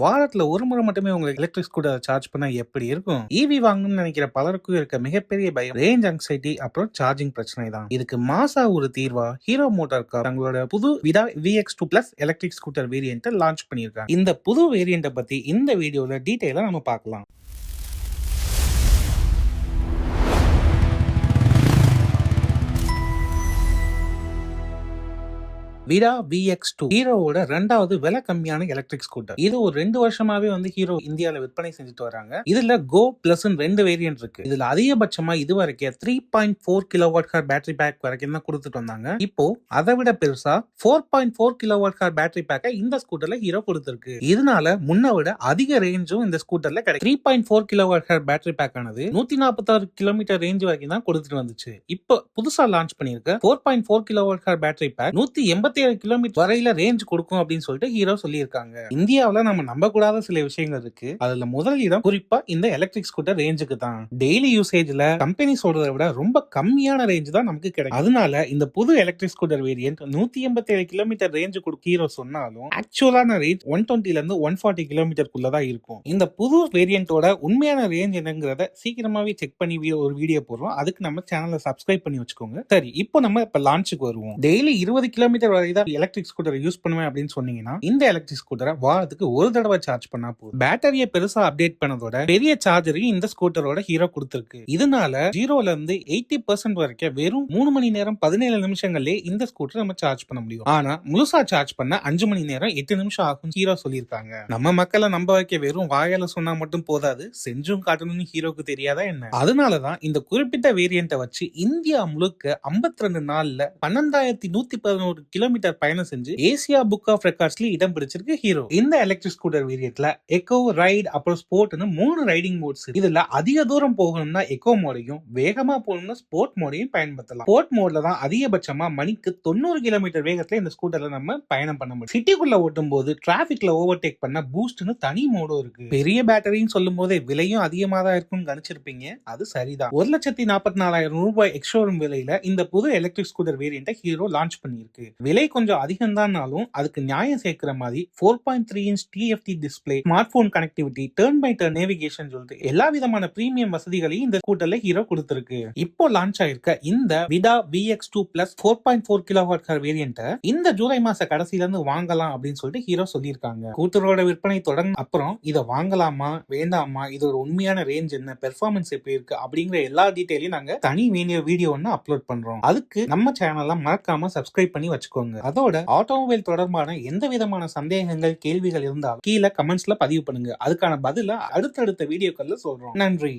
வாரத்துல ஒரு முறை மட்டுமே உங்களுக்கு எலக்ட்ரிக் ஸ்கூட்டர் சார்ஜ் பண்ணா எப்படி இருக்கும்? ஈவி வாங்கணும்னு நினைக்கிற பலருக்கும் இருக்க மிகப்பெரிய பயம் ரேஞ்ச் ஆங்ஸைட்டி அப்புறம் சார்ஜிங் பிரச்சனை தான். இதுக்கு மாசா ஒரு தீர்வா ஹீரோ மோட்டார் கார் தங்களோட புது விடா VX2 plus electric scooter variant launch பண்ணியிருக்காங்க. இந்த புது வேரியண்ட பத்தி இந்த வீடியோல டீடைலா நம்ம பார்க்கலாம். விடா VX2 ஹீரோவோட ரெண்டாவது விலை கம்மியான எலக்ட்ரிக் ஸ்கூட்டர். இது ஒரு 2 வருஷமாவே ஹீரோ இந்தியால விற்பனை செஞ்சுட்டு வராங்க. இதுல கோ பிளஸ் 2 வேரியன்ட் இருக்கு. இதுல அதிகபட்சமா இதுவரைக்கும் 3.4 கிலோவாட் ஹவர் பேட்டரி பேக் வரைக்கும் தான் கொடுத்துட்டு வந்தாங்க. இப்போ அதை விட பெருசா 4.4 கிலோவாட் ஹவர் பேட்டரி பேக்கை இந்த ஸ்கூட்டர்ல ஹீரோ கொடுத்திருக்கு. இதனால முன்ன விட அதிக ரேஞ்சும் இந்த ஸ்கூட்டர்ல கிடைக்கும். 3.4 கிலோவாட் ஹவர் பேட்டரி பேக் ஆனது 146 கிலோமீட்டர் ரேஞ்ச் வரைக்கும் தான் கொடுத்துட்டு வந்துச்சு. இப்போ புதுசா லான்ச் பண்ணிருக்க 4.4 kilowatt hour battery pack 187 kilometre வரையில ரேஞ்ச் கொடுக்கும் அப்படின்னு சொல்லிட்டு ஹீரோ சொல்லியிருக்காங்க. இந்தியாவில நம்ம நம்ப கூடாத சில விஷயங்கள் இருக்கு. அதுல முதல் இடம் குறிப்பா இந்த எலக்ட்ரிக் ஸ்கூட்டர் ரேஞ்சுக்கு தான். டெய்லி யூசேஜ்ல கம்பெனி சொல்றதை விட ரொம்ப கம்மியான ரேஞ்ச் தான் நமக்கு கிடைக்கும். அதனால இந்த புது electric scooter variant 187 kilometre range கொடுக்க ஹீரோ சொன்னாலும் ஆக்சுவலான ரேஞ்ச் 120 ல இருந்து 140 கிலோமீட்டருக்குள்ள தான் இருக்கும். இந்த புது வேரியன்ட்டோட உண்மையான ரேஞ்ச் என்னங்கிறத சீக்கிரமாவே செக் பண்ணி ஒரு வீடியோ போடுறோம். அதுக்கு நம்ம சேனலை சப்ஸ்கிரைப் பண்ணி வச்சுக்கோங்க. சரி, இப்போ நம்ம இப்ப லான்ச்சுக்கு வருவோம். டெய்லி 20 கிலோமீட்டர் வரை தான் எலக்ட்ரிக் ஸ்கூட்டர் யூஸ் பண்ணுவேன் அப்படின்னு சொன்னீங்கன்னா இந்த எலக்ட்ரிக் ஸ்கூட்டரை வாரத்துக்கு ஒரு தடவை சார்ஜ் பண்ணா போதும். பேட்டரியை பெருசா அப்டேட் பண்ணதோட பெரிய சார்ஜரையும் இந்த ஸ்கூட்டரோட ஹீரோ கொடுத்திருக்கு. இதனால 0ல இருந்து 80% வரைக்கும் வெறும் 3 மணி நேரம் 17 நிமிஷங்களே இந்த ஸ்கூட்டர் நம்ம சார்ஜ் பண்ண முடியும். ஆனா முழுசா சார்ஜ் பண்ண 5 மணி நேரம் 8 நிமிஷம் ஆகும் ஹீரோ சொல்லியிருக்காங்க. நம்ம மக்களை நம்ப வைக்க வெறும் வாயால சொன்னா மட்டும் போதாது, செஞ்சும் காட்டணும்னு ஹீரோக்கு தெரியாதா என்ன? அதனாலதான் இந்த குறிப்பிட்ட வேரியண்ட்டை வச்சு இந்தியா முழுக்க 52 நாள்ல 12,111 கிலோமீட்டர் பயணம் செஞ்சு ஏசியா புக் ஆஃப் ரெக்கார்ட்ஸ்ல இடம் பிடிச்சிருக்கு ஹீரோ. இந்த எலக்ட்ரிக் ஸ்கூட்டர் வேரியன்ட்ல எக்கோ, ரைட் அப்புறம் ஸ்போர்ட்னு 3 ரைடிங் மோட்ஸ். இதுல அதிக தூரம் போகணும்னா எக்கோ மோடையும், வேகமா போகணும்னா ஸ்போர்ட் மோடையும் பயன்படுத்தலாம். ஸ்போர்ட் மோட்ல தான் அதிகபட்சமா மணிக்கு 90 கிலோமீட்டர் வேகத்துல இந்த ஸ்கூட்டர்ல நம்ம பயணம் பண்ண முடியும். சிட்டிக்குள்ள ஓட்டும் போது டிராபிக்ல ஓவர்டேக் பண்ண பூஸ்ட்னு தனி மோடும் இருக்கு. பெரிய பேட்டரின்னு சொல்லும் போதே விலையும் அதிகமா தான் இருக்கும்னு கணிச்சிருப்பீங்க. அது சரிதான். 1,44,000 ரூபாய் எக்ஸ்ஷோரூம் விலையில இந்த புது எலக்ட்ரிக் ஸ்கூட்டர் வேரியண்ட்டை ஹீரோ லான்ச் பண்ணிருக்கு. விலை கொஞ்சம் அதிகம் தான்னாலும் அதுக்கு நியாயம் சேர்க்கிற மாதிரி 4.3 inch TFT display, smart phone connectivity, turn by turn navigation சொல்லிட்டு எல்லா விதமான பிரீமியம் வசதிகளையும் இந்த ஸ்கூட்டர்ல ஹீரோ கொடுத்திருக்கு. இப்போ லான்ச் ஆயிருக்க இந்த விடா VX2 plus 4.4 kilowatt hour variant இந்த ஜூலை மாச கடைசில இருந்து வாங்கலாம் அப்படின்னு சொல்லிட்டு ஹீரோ சொல்லியிருக்காங்க. ஸ்கூட்டரோட விற்பனை தொடங்க அப்புறம் இதை வாங்கலாமா வேண்டாமா, இதோட உண்மையான ரேஞ்ச் என்ன, பெர்ஃபார்மன்ஸ் எப்படி இருக்கு அப்படிங்கிற எல்லா டீடைலையும் நாங்க தனி வீடியோ ஒன்னு அப்லோட் பண்றோம். அதுக்கு நம்ம சேனலை மறக்காம சப்ஸ்கிரைப் பண்ணி வச்சுக்கோங்க. அதோட ஆட்டோமொபைல் தொடர்பான எந்த விதமான சந்தேகங்கள், கேள்விகள் இருந்தாலும் கீழே கமெண்ட்ஸ்ல பதிவு பண்ணுங்க. அதுக்கான பதில அடுத்தடுத்த வீடியோக்கள்ல சொல்றோம். நன்றி.